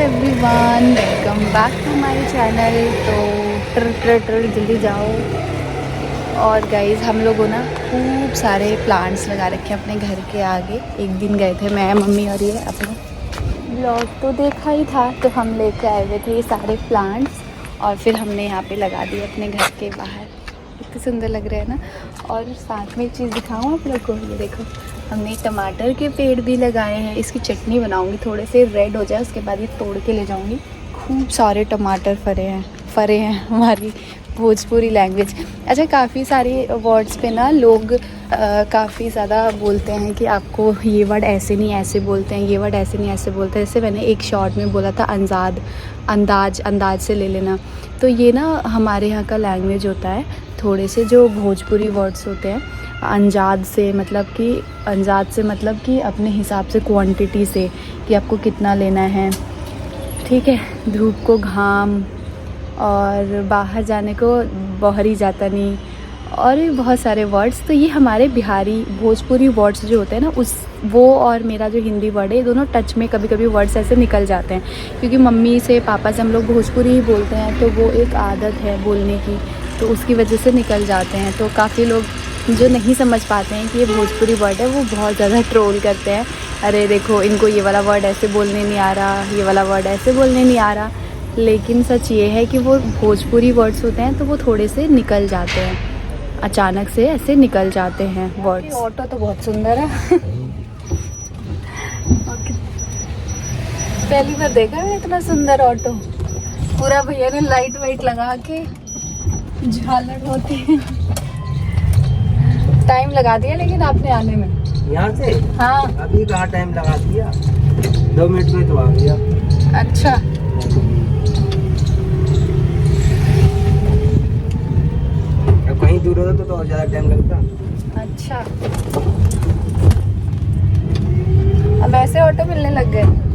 Everyone, welcome back to my channel. तो ट्र जल्दी जाओ। और गाइज़ हम लोगों ना खूब सारे प्लांट्स लगा रखे हैं अपने घर के आगे। एक दिन गए थे मैं, मम्मी और ये, अपने ब्लॉग तो देखा ही था, तो हम लेके आए हुए थे ये सारे प्लांट्स और फिर हमने यहाँ पे लगा दिए अपने घर के बाहर। कितने सुंदर लग रहे हैं ना। और साथ में एक चीज़ दिखाऊँ आप लोग को, ये देखो हमने टमाटर के पेड़ भी लगाए हैं। इसकी चटनी बनाऊंगी, थोड़े से रेड हो जाए उसके बाद ये तोड़ के ले जाऊंगी। खूब सारे टमाटर फरे हैं हमारी भोजपुरी लैंग्वेज। अच्छा, काफ़ी सारे वर्ड्स पे ना लोग काफ़ी ज़्यादा बोलते हैं कि आपको ये वर्ड ऐसे नहीं ऐसे बोलते हैं, ये वर्ड ऐसे नहीं ऐसे बोलते हैं। जैसे मैंने एक शॉर्ट में बोला था अंदाज से ले लेना। तो ये ना हमारे यहाँ का लैंग्वेज होता है। थोड़े से जो भोजपुरी वर्ड्स होते हैं, अंदाज से मतलब कि अपने हिसाब से, क्वांटिटी से, कि आपको कितना लेना है, ठीक है। धूप को घाम और बाहर जाने को बहरी जाता नहीं, और भी बहुत सारे वर्ड्स। तो ये हमारे बिहारी भोजपुरी वर्ड्स जो होते हैं ना, वो और मेरा जो हिंदी वर्ड है, ये दोनों टच में कभी कभी वर्ड्स ऐसे निकल जाते हैं। क्योंकि मम्मी से पापा से हम लोग भोजपुरी ही बोलते हैं, तो वो एक आदत है बोलने की, तो उसकी वजह से निकल जाते हैं। तो काफ़ी लोग जो नहीं समझ पाते हैं कि ये भोजपुरी वर्ड है, वो बहुत ज़्यादा ट्रोल करते हैं। अरे देखो, इनको ये वाला वर्ड ऐसे बोलने नहीं आ रहा, ये वाला वर्ड ऐसे बोलने नहीं आ रहा। लेकिन सच ये है कि वो भोजपुरी वर्ड्स होते हैं, तो वो थोड़े से निकल जाते हैं, अचानक से ऐसे निकल जाते हैं वर्ड्स। ऑटो तो बहुत सुंदर है। पहली बार देखा है इतना सुंदर ऑटो। पूरा भैया ने लाइट वाइट लगा के झालर होती है। टाइम लगा दिया लेकिन आपने आने में यहाँ से। हाँ, अभी कहाँ टाइम लगा दिया, 2 मिनट में तो आ गया। अच्छा। अब कहीं दूर होता तो और ज़्यादा टाइम लगता। अच्छा, अब ऐसे ऑटो मिलने लग गए।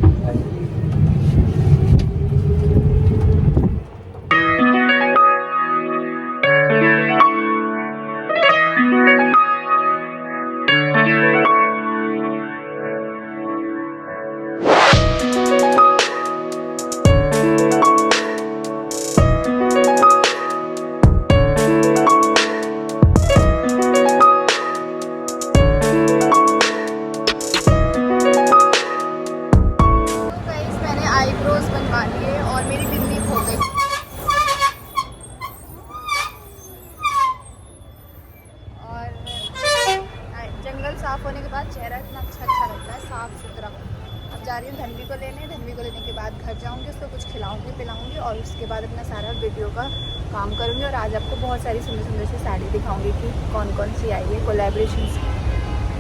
साफ होने के बाद चेहरा इतना अच्छा लगता है, साफ सुथरा। अब जा रही हूँ धन्वी को लेने के बाद घर जाऊँगी, उसको कुछ खिलाऊंगी पिलाऊंगी और उसके बाद अपना सारा वीडियो का काम करूँगी। और आज आपको बहुत सारी सुंदर सुंदर सी साड़ी दिखाऊंगी कि कौन कौन सी आई है कोलैबोरेशन।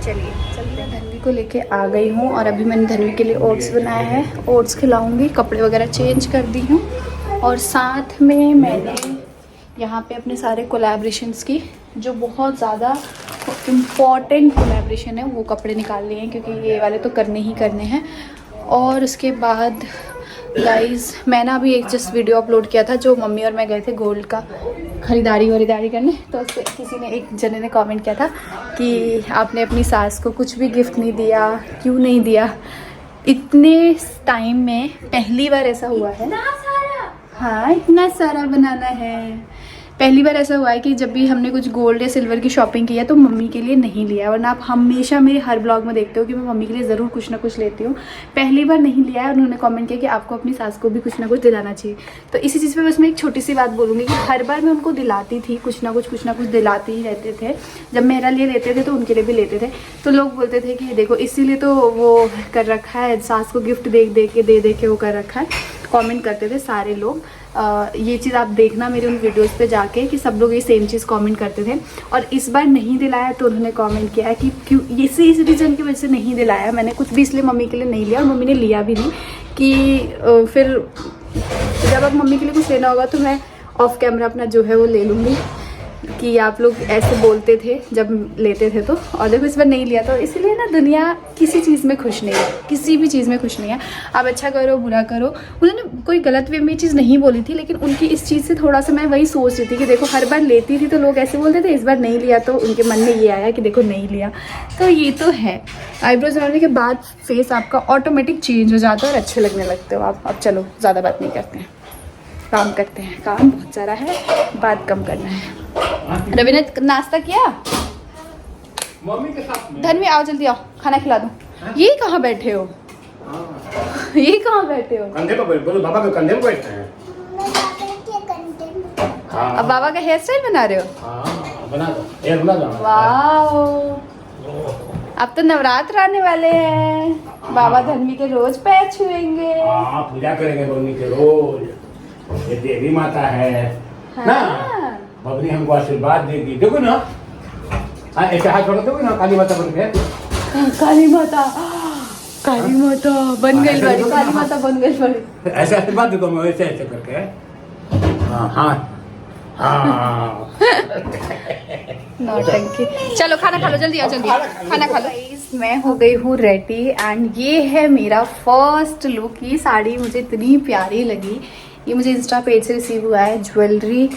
चलिए मैं धन्वी को लेके आ गई हूँ और अभी मैंने धन्वी के लिए ओट्स बनाया है। ओट्स खिलाऊँगी, कपड़े वगैरह चेंज कर दी हूँ और साथ में मैंने यहाँ पे अपने सारे कोलैबोरेशंस की जो बहुत ज़्यादा इम्पॉर्टेंट कोलैबोरेशन है वो कपड़े निकाल लिए हैं, क्योंकि ये वाले तो करने ही करने हैं। और उसके बाद गाइस, मैं ना अभी एक जस्ट वीडियो अपलोड किया था, जो मम्मी और मैं गए थे गोल्ड का खरीदारी करने। तो उससे किसी ने, एक जने ने कमेंट किया था कि आपने अपनी सास को कुछ भी गिफ्ट नहीं दिया, क्यों नहीं दिया। इतने टाइम में पहली बार ऐसा हुआ है। हाँ, इतना सारा बनाना है। पहली बार ऐसा हुआ है कि जब भी हमने कुछ गोल्ड या सिल्वर की शॉपिंग की है तो मम्मी के लिए नहीं लिया, वरना आप हमेशा मेरे हर ब्लॉग में देखते हो कि मैं मम्मी के लिए ज़रूर कुछ ना कुछ लेती हूँ। पहली बार नहीं लिया है। उन्होंने कमेंट किया कि आपको अपनी सास को भी कुछ ना कुछ दिलाना चाहिए। तो इसी चीज़ पे बस मैं एक छोटी सी बात बोलूँगी कि हर बार मैं उनको दिलाती थी, कुछ ना कुछ दिलाती ही रहते थे। जब मेरा लिए लेते थे तो उनके लिए भी लेते थे। तो लोग बोलते थे कि देखो इसीलिए तो वो कर रखा है, सास को गिफ्ट दे दे के वो कर रखा है। कमेंट करते थे सारे लोग। ये चीज़ आप देखना मेरे उन वीडियोस पे जाके कि सब लोग ये सेम चीज़ कमेंट करते थे। और इस बार नहीं दिलाया तो उन्होंने कमेंट किया है कि क्यों, इस रीज़न की वजह से नहीं दिलाया मैंने कुछ भी, इसलिए मम्मी के लिए नहीं लिया और मम्मी ने लिया भी नहीं। कि फिर जब अब मम्मी के लिए कुछ लेना होगा तो मैं ऑफ कैमरा अपना जो है वो ले लूँगी। कि आप लोग ऐसे बोलते थे जब लेते थे तो, और देखो इस बार नहीं लिया, तो इसलिए ना दुनिया किसी चीज़ में खुश नहीं है, किसी भी चीज़ में खुश नहीं है। आप अच्छा करो बुरा करो, उन्होंने कोई गलत वे में ये चीज़ नहीं बोली थी, लेकिन उनकी इस चीज़ से थोड़ा सा मैं वही सोच रही थी कि देखो हर बार लेती थी तो लोग ऐसे बोलते थे, इस बार नहीं लिया तो उनके मन में ये आया कि देखो नहीं लिया। तो ये तो है, आईब्रोज बनाने के बाद फेस आपका ऑटोमेटिक चेंज हो जाता है और अच्छे लगने लगते हो आप। अब चलो ज़्यादा बात नहीं करते हैं, काम करते हैं, काम बहुत सारा है, बात कम करना है। रवि ने नाश्ता किया? मम्मी के साथ में। धनवी आओ जल्दी आओ, खाना खिला दो। ये कहाँ बैठे हो? ये कहाँ बैठे हो? कंधे पर बोलो, बाबा के कंधे पर बैठते हैं। अब बाबा का हेयर स्टाइल बना रहे हो? हाँ बना दो, हेयर बना दो। वाओ, अब तो नवरात्र आने वाले हैं, बाबा धनवी के रोज पैर छुएंगे। हाँ पूजा करेंगे मम्मी के रोज, ये देवी माता है ना, बबली हमको आशीर्वाद देगी। देखो ना, हाँ ऐसे हाथ छोड़ दोगे ना, काली माता बन के। काली माता, काली माता बन गई बड़ी, काली माता बन गई बड़ी। ऐसे आशीर्वाद देखो मैं ऐसे ऐसे करके। हाँ हाँ हाँ। नौटंकी। चलो खाना खा लो, जल्दी आओ, जल्दी खाना खा लो। मैं हो गई हूँ रेडी एंड ये है मेरा फर्स्ट लुक। ये साड़ी मुझे इतनी प्यारी लगी, ये मुझे इंस्टा पेज से रिसीव हुआ है। ज्वेलरी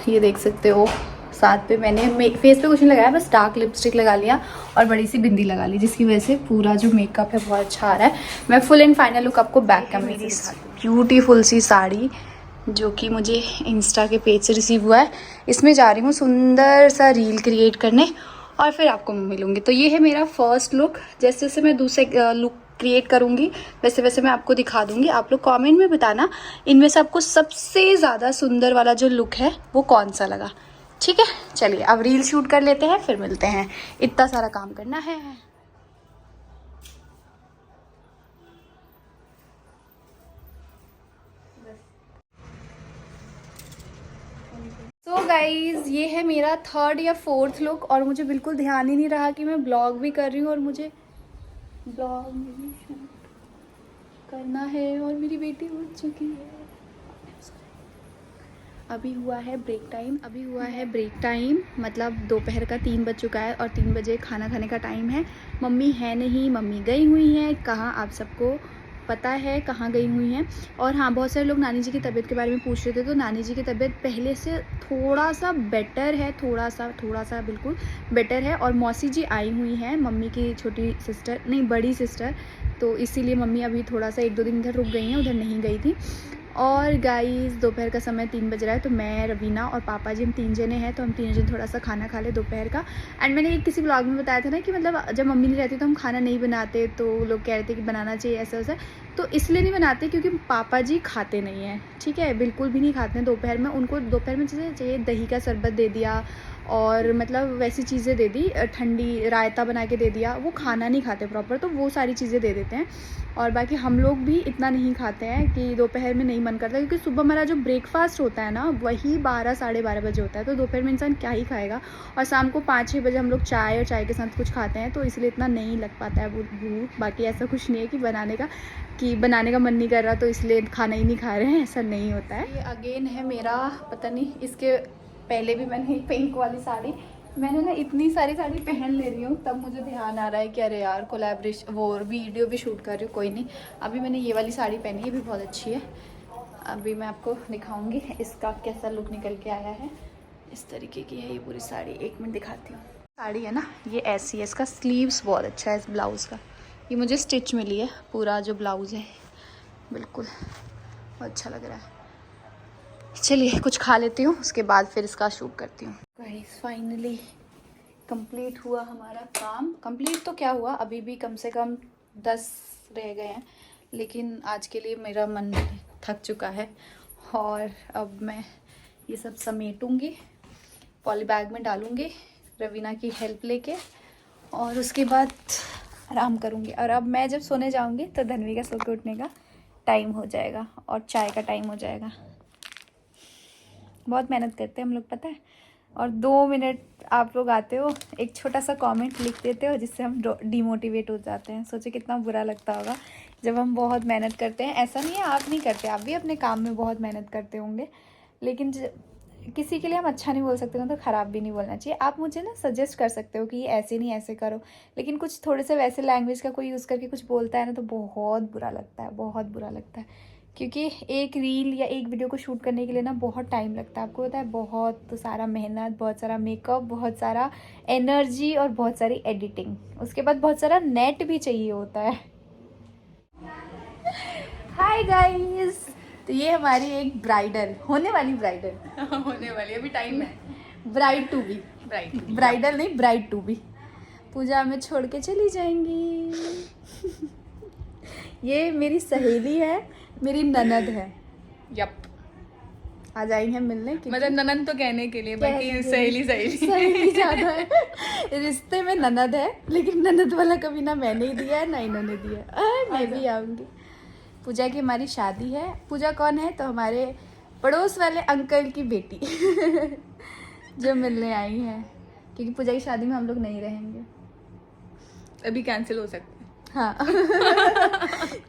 ये देख सकते हो, साथ पे मैंने फेस पे कुछ नहीं लगाया, बस डार्क लिपस्टिक लगा लिया और बड़ी सी बिंदी लगा ली, जिसकी वजह से पूरा जो मेकअप है बहुत अच्छा आ रहा है। मैं फुल एंड फाइनल लुक आपको बैक कैमरे से ब्यूटीफुल सी साड़ी जो कि मुझे इंस्टा के पेज से रिसीव हुआ है, इसमें जा रही हूँ सुंदर सा रील क्रिएट करने और फिर आपको मिलूंगी। तो ये है मेरा फर्स्ट लुक। जैसे जैसे मैं दूसरे लुक क्रिएट करूँगी वैसे वैसे मैं आपको दिखा दूँगी। आप लोग कमेंट में बताना इनमें से आपको सबसे ज़्यादा सुंदर वाला जो लुक है वो कौन सा लगा। ठीक है, चलिए अब रील शूट कर लेते हैं, फिर मिलते हैं। इतना सारा काम करना है। सो गाइज ये है मेरा थर्ड या फोर्थ लुक और मुझे बिल्कुल ध्यान ही नहीं रहा कि मैं ब्लॉग भी कर रही हूँ और मुझे ब्लॉग भी शूट करना है और मेरी बेटी उठ चुकी है। अभी हुआ है ब्रेक टाइम, मतलब दोपहर का 3 बज चुका है और 3 बजे खाना खाने का टाइम है। मम्मी है नहीं, मम्मी गई हुई हैं कहाँ, आप सबको पता है कहाँ गई हुई हैं। और हाँ, बहुत सारे लोग नानी जी की तबीयत के बारे में पूछ रहे थे, तो नानी जी की तबीयत पहले से थोड़ा सा बेटर है, थोड़ा सा बिल्कुल बेटर है। और मौसी जी आई हुई हैं, मम्मी की छोटी सिस्टर, नहीं बड़ी सिस्टर, तो इसीलिए मम्मी अभी थोड़ा सा 1-2 दिन इधर रुक गई हैं, उधर नहीं गई थी। और गाइस दोपहर का समय 3 बज रहा है, तो मैं, रवीना और पापा जी हम 3 जने हैं, तो हम 3 जने थोड़ा सा खाना खा ले दोपहर का। एंड मैंने किसी ब्लॉग में बताया था ना कि मतलब जब मम्मी नहीं रहती तो हम खाना नहीं बनाते, तो लोग कह रहे थे कि बनाना चाहिए ऐसा वैसा, तो इसलिए नहीं बनाते क्योंकि पापा जी खाते नहीं हैं, ठीक है, बिल्कुल भी नहीं खाते हैं दोपहर में। उनको दोपहर में जैसे चाहिए दही का शरबत दे दिया और मतलब वैसी चीज़ें दे दी, ठंडी रायता बना के दे दिया, वो खाना नहीं खाते प्रॉपर, तो वो सारी चीज़ें दे देते हैं। और बाकी हम लोग भी इतना नहीं खाते हैं कि दोपहर में नहीं मन करता, क्योंकि सुबह हमारा जो ब्रेकफास्ट होता है ना वही 12-12:30 बजे होता है, तो दोपहर में इंसान क्या ही खाएगा। और शाम को 5-6 बजे हम लोग चाय और चाय के साथ कुछ खाते हैं, तो इसलिए इतना नहीं लग पाता है भूख। बाकी ऐसा कुछ नहीं है कि बनाने का मन नहीं कर रहा तो इसलिए खाना ही नहीं खा रहे हैं, ऐसा नहीं होता है। ये अगेन है मेरा, पता नहीं इसके पहले भी मैंने पिंक वाली साड़ी, मैंने ना इतनी सारी साड़ी पहन ले रही हूँ, तब मुझे ध्यान आ रहा है कि अरे यार कोलैबोरेशन वो वीडियो भी शूट कर रही हूँ, कोई नहीं। अभी मैंने ये वाली साड़ी पहनी है, भी बहुत अच्छी है, अभी मैं आपको दिखाऊंगी इसका कैसा लुक निकल के आया है। इस तरीके की है ये पूरी साड़ी, 1 मिनट दिखाती हूँ। साड़ी है ना ये ऐसी है, इसका स्लीव्स बहुत अच्छा है इस ब्लाउज़ का, ये मुझे स्टिच मिली है, पूरा जो ब्लाउज़ है बिल्कुल अच्छा लग रहा है। चलिए कुछ खा लेती हूँ, उसके बाद फिर इसका शूट करती हूँ। गाइस फाइनली कंप्लीट हुआ हमारा काम। कंप्लीट तो क्या हुआ, अभी भी कम से कम 10 रह गए हैं, लेकिन आज के लिए मेरा मन थक चुका है और अब मैं ये सब समेटूंगी, पॉली बैग में डालूंगी रवीना की हेल्प लेके, और उसके बाद आराम करूंगी। और अब मैं जब सोने जाऊंगी तो धनवी का सो के उठने का टाइम हो जाएगा और चाय का टाइम हो जाएगा। बहुत मेहनत करते हैं हम लोग, पता है। और 2 मिनट आप लोग आते हो, एक छोटा सा कमेंट लिख देते हो, जिससे हम डिमोटिवेट हो जाते हैं। सोचो कितना बुरा लगता होगा जब हम बहुत मेहनत करते हैं। ऐसा नहीं है आप नहीं करते, आप भी अपने काम में बहुत मेहनत करते होंगे, लेकिन किसी के लिए हम अच्छा नहीं बोल सकते ना, तो ख़राब भी नहीं बोलना चाहिए। आप मुझे ना सजेस्ट कर सकते हो कि ये ऐसे नहीं ऐसे करो, लेकिन कुछ थोड़े से वैसे लैंग्वेज का कोई यूज़ करके कुछ बोलता है ना, तो बहुत बुरा लगता है, बहुत बुरा लगता है। क्योंकि एक रील या एक वीडियो को शूट करने के लिए ना बहुत टाइम लगता है, आपको पता है, बहुत सारा मेहनत, बहुत सारा मेकअप, बहुत सारा एनर्जी और बहुत सारी एडिटिंग, उसके बाद बहुत सारा नेट भी चाहिए होता है। हाय गाइस, तो ये हमारी एक ब्राइडल, होने वाली ब्राइडल होने वाली, अभी टाइम है। ब्राइड टू बी, ब्राइडल नहीं, ब्राइड टू बी पूजा में छोड़ के चली जाएंगी। ये मेरी सहेली है, मेरी ननद है। यप, आ जाएंगे मिलने की, मतलब ननद तो कहने के लिए, बाकी सहेली सहेली ज़्यादा है। रिश्ते में ननद है, लेकिन ननद वाला कभी ना मैंने ही दिया है ना इन्होंने दिया है। मैं भी आऊँगी। पूजा की हमारी शादी है। पूजा कौन है? तो हमारे पड़ोस वाले अंकल की बेटी जो मिलने आई है, क्योंकि पूजा की शादी में हम लोग नहीं रहेंगे, अभी कैंसिल हो सकता है। हाँ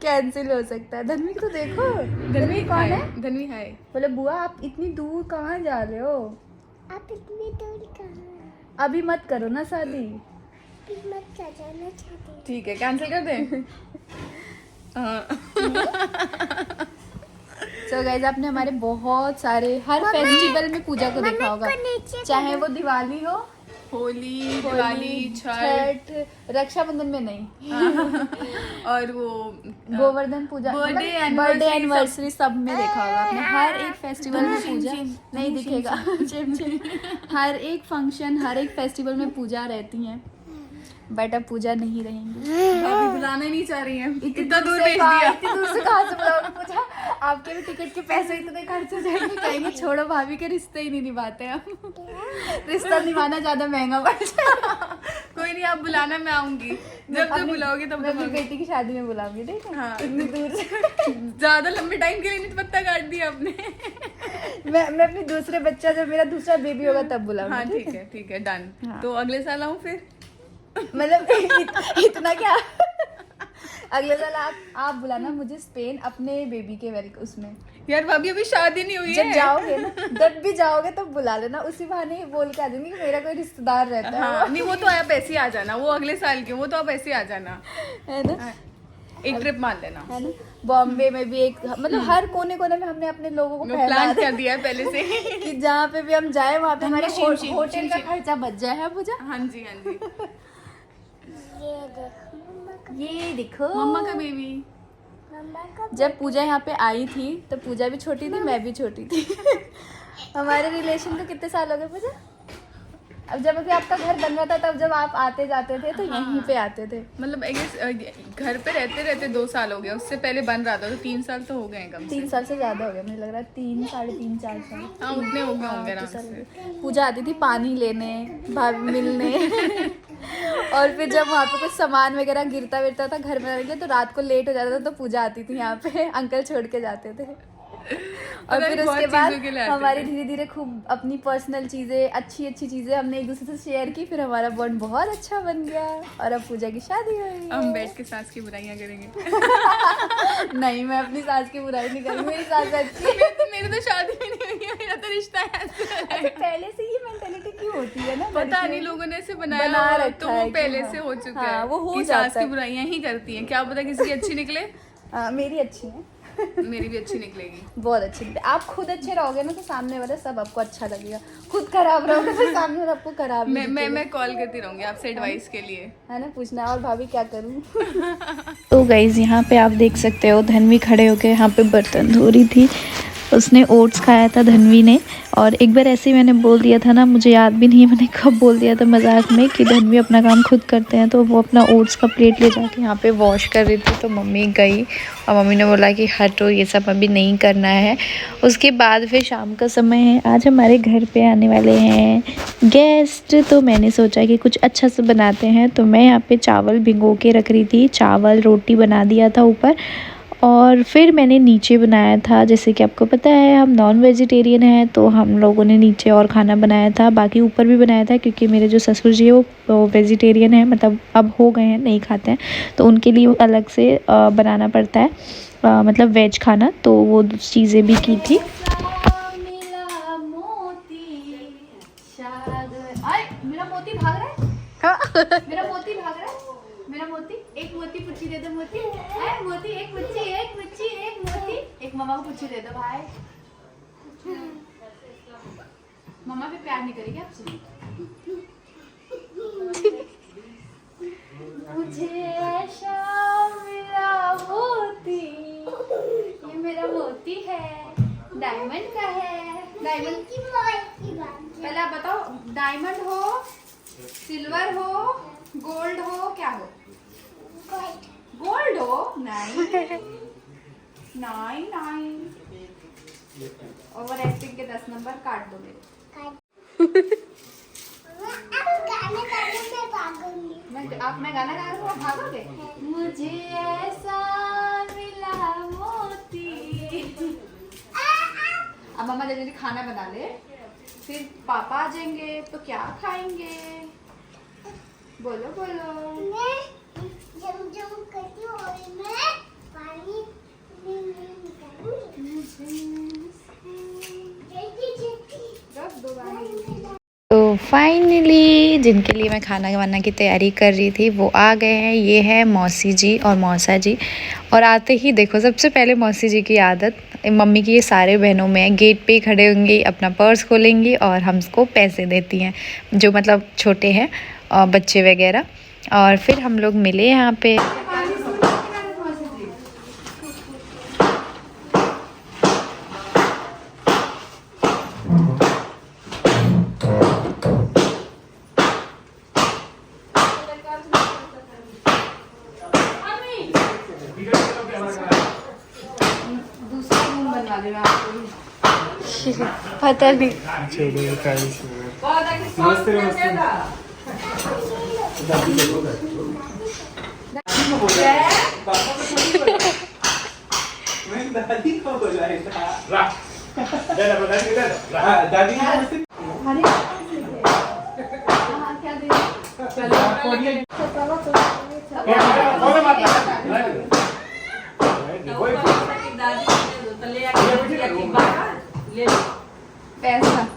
कैंसिल हो सकता है। धन्वी को तो देखो, धन्वी कौन है? धन्वी है। बोले बुआ आप इतनी दूर कहाँ जा रहे हो? आप इतनी दूर कहाँ? अभी मत करो ना शादी। मत जाना चाहती। ठीक है, कैंसिल कर दें। सो गाइस, आपने हमारे बहुत सारे हर फेस्टिवल में पूजा को देखा होगा, चाहे वो दिवाली हो, होली, दिवाली, छठ, रक्षाबंधन में नहीं, और वो गोवर्धन पूजा, बर्थडे एनिवर्सरी, सब में देखा होगा आपने। हर एक फेस्टिवल में पूजा नहीं दिखेगा। हर एक फंक्शन, हर एक फेस्टिवल में पूजा रहती है, बट अब पूजा नहीं रहेंगी। अभी बुलाना ही नहीं चाह रही हैं। इतना दूर से भेज दिया। इतनी दूर से कहाँ से बुलाओगे? पूजा आपके भी टिकट के पैसे इतने खर्च हो जाएंगे, कहेंगे छोड़ो भाभी के रिश्ते ही नहीं निभाते हम। रिश्ता निभाना ज्यादा महंगा पड़ जाएगा। कोई नहीं, आप बुलाना, मैं आऊंगी। जब जब बुलाओगे तब मैं तब अपनी बेटी की शादी में बुलाऊंगी, ठीक है? हाँ। इतनी दूर से ज्यादा लंबे टाइम के लिए नहीं, पत्ता काट दिया आपने। मैं अपनी दूसरे बच्चा, जब मेरा दूसरा बेबी होगा तब बुलाऊंगी। हाँ ठीक है, डन। हाँ। तो अगले साल आऊँ फिर? मतलब इतना क्या? अगले साल आप बुलाना मुझे स्पेन, अपने बेबी के उसमें। यार भाभी अभी शादी नहीं हुई जब है। जाओगे ना, जब भी जाओगे तब बुला लेना, उसी बहाने बोल के आ जाऊंगी कि मेरा कोई रिश्तेदार रहता है। हाँ, नहीं वो तो आप ऐसे ही आ जाना, वो अगले साल के, वो तो आप ऐसे ही आ जाना, है ना? एक ट्रिप मान लेना। है ना? बॉम्बे में भी एक, मतलब हर कोने कोने में हमने अपने लोगों को प्लान कर दिया है पहले से कि जहाँ पे भी हम जाए वहाँ पे हमारे शिम होटल का खर्चा बच जाए। है पूजा? हाँ जी, हाँ जी। ये देखो मम्मा का बेबी। मम्मा का जब पूजा यहाँ पे आई थी तो पूजा भी छोटी थी, मैं भी छोटी थी। हमारे रिलेशन को कितने साल हो गए पूजा? अब जब अभी आपका घर बन रहा था, तब जब आप आते जाते थे तो यहीं पे आते थे। मतलब घर पे रहते रहते 2 साल हो गया, उससे पहले बन रहा था तो 3 साल तो हो गए हैं कम से 3 साल से ज्यादा हो गया, मुझे लग रहा है 3, 3.5, 4 साल। हाँ, उतने हो गए होंगे तो आराम साल से। पूजा आती थी पानी लेने, भाभी मिलने। और फिर जब वहाँ पे कुछ सामान वगैरह गिरता विरता था घर में रह गया, तो रात को लेट हो जाता था, तो पूजा आती थी यहाँ पे, अंकल छोड़ के जाते थे। और फिर उसके बाद हमारी धीरे धीरे खूब अपनी पर्सनल चीज़ें, अच्छी चीज़ें हमने एक दूसरे से शेयर की, फिर हमारा बॉन्ड बहुत अच्छा बन गया और अब पूजा की शादी हो गई। हम बैठ के सास की बुराइयां करेंगे। नहीं, मैं अपनी सास की बुराई नहीं करूँगी, मेरी सास अच्छी है। मेरी तो शादी भी नहीं हुई है, मेरा तो रिश्ता है। अच्छा, पहले से ये मेंटेलिटी क्यों होती है ना, पता नहीं लोगों ने ऐसे बनाया बना हुआ, रखा तो है वो कि पहले हाँ, से हो चुका हाँ, है वो हो कि जाता सास की है। बुराइयां ही करती हैं, क्या पता किसी की अच्छी निकले। मेरी अच्छी है। मेरी भी अच्छी निकलेगी। बहुत अच्छी निकले। आप खुद अच्छे रहोगे ना तो सामने वाला सब आपको अच्छा लगेगा, खुद खराब रहोगे तो सामने वाला आपको खराब ही दिखेगा। मैं कॉल करती रहूंगी आपसे एडवाइस के लिए, है ना, पूछना और भाभी क्या करूं। तो गाइज यहाँ पे आप देख सकते हो धन्वी खड़े होके यहाँ पे बर्तन धो रही थी। उसने ओट्स खाया था धन्वी ने, और एक बार ऐसे ही मैंने बोल दिया था ना, मुझे याद भी नहीं है मैंने कब बोल दिया था मजाक में कि धन्वी अपना काम खुद करते हैं, तो वो अपना ओट्स का प्लेट ले जाके यहाँ पे वॉश कर रही थी। तो मम्मी गई और मम्मी ने बोला कि हटो, ये सब अभी नहीं करना है। उसके बाद फिर शाम का समय है, आज हमारे घर पे आने वाले हैं गेस्ट, तो मैंने सोचा कि कुछ अच्छा सा बनाते हैं। तो मैं यहाँ पे चावल भिगो के रख रही थी, चावल रोटी बना दिया था ऊपर, और फिर मैंने नीचे बनाया था। जैसे कि आपको पता है हम नॉन वेजिटेरियन हैं, तो हम लोगों ने नीचे और खाना बनाया था, बाकी ऊपर भी बनाया था, क्योंकि मेरे जो ससुर जी है वो वेजिटेरियन है, मतलब अब हो गए हैं, नहीं खाते हैं, तो उनके लिए अलग से बनाना पड़ता है, मतलब वेज खाना, तो वो चीज़ें भी की थी। मेरा मोती भाग रहा है, मेरा मोती। एक मोती पुच्ची दे दो, मोती मोती, एक पुच्ची, एक पुच्ची, एक मोती। एक मम्मा को पुच्ची दे दो भाई। मम्मा भी प्यार नहीं करेगी आपसे। मुझे ऐसा मिला मोती, ये मेरा मोती है, डायमंड का है। डायमंड की पहले आप बताओ, डायमंड हो, सिल्वर हो, गोल्ड हो, क्या हो? गोल्ड हो। Nine nine nine. Over acting के 10 नंबर काट दो मेरे। मैं गाना गा रहा हूँ, आप भागोगे? मुझे ऐसा मिला मोती। अब मम्मा जल्दी खाना बना ले, फिर पापा आ जाएंगे तो क्या खाएंगे? बोलो बोलो। करती हूँ और मैं पानी तो फाइनली जिनके लिए मैं खाना वाना की तैयारी कर रही थी वो आ गए हैं। ये है मौसी जी और मौसा जी। और आते ही देखो, सबसे पहले मौसी जी की आदत, मम्मी की ये सारे बहनों में गेट पे ही खड़े होंगे, अपना पर्स खोलेंगी और हमको पैसे देती हैं, जो मतलब छोटे हैं और बच्चे वगैरह। और फिर हम लोग मिले यहाँ पे। पता नहीं। नमस्ते नमस्ते। दादी को बुलाया था। दादी नमस्ते। क्या दे? पैसा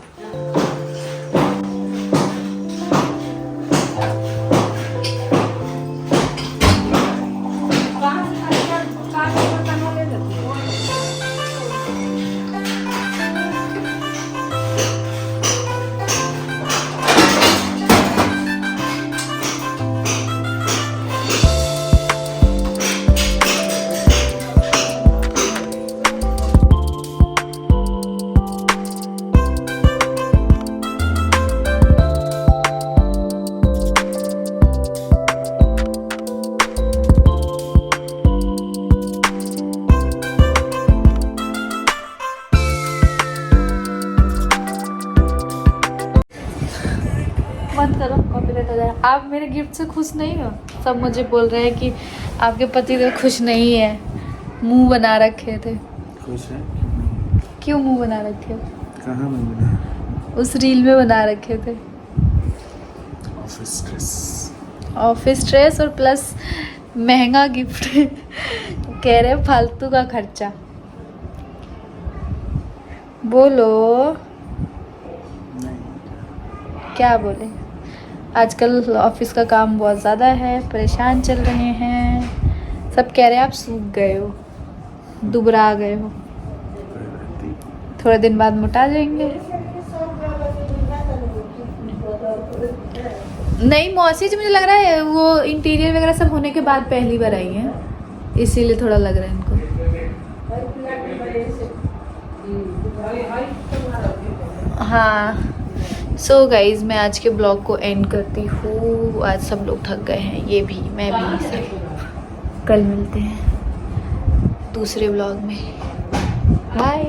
मत करो, कॉपीराइट हो जाए। आप मेरे गिफ्ट से खुश नहीं हो? सब मुझे बोल रहे हैं कि आपके पति तो खुश नहीं है, मुंह बना रखे थे। खुश है? क्यों मुंह बना रखे? कहाँ में बना? उस रील में बना रखे थे। Office stress. ऑफिस स्ट्रेस और प्लस महंगा गिफ्ट कह रहे फालतू का खर्चा। बोलो नहीं। क्या बोले? आजकल ऑफिस का काम बहुत ज़्यादा है, परेशान चल रहे हैं। सब कह रहे हैं आप सूख गए हो, दुबरा गए हो, थोड़े दिन बाद मोटा जाएंगे। नहीं मौसी जी, मुझे लग रहा है वो इंटीरियर वगैरह सब होने के बाद पहली बार आई है, इसीलिए थोड़ा लग रहा है इनको। हाँ सो गाइज, मैं आज के ब्लॉग को एंड करती हूँ। आज सब लोग थक गए हैं, ये भी, मैं भी, सब। कल मिलते हैं दूसरे ब्लॉग में। बाय।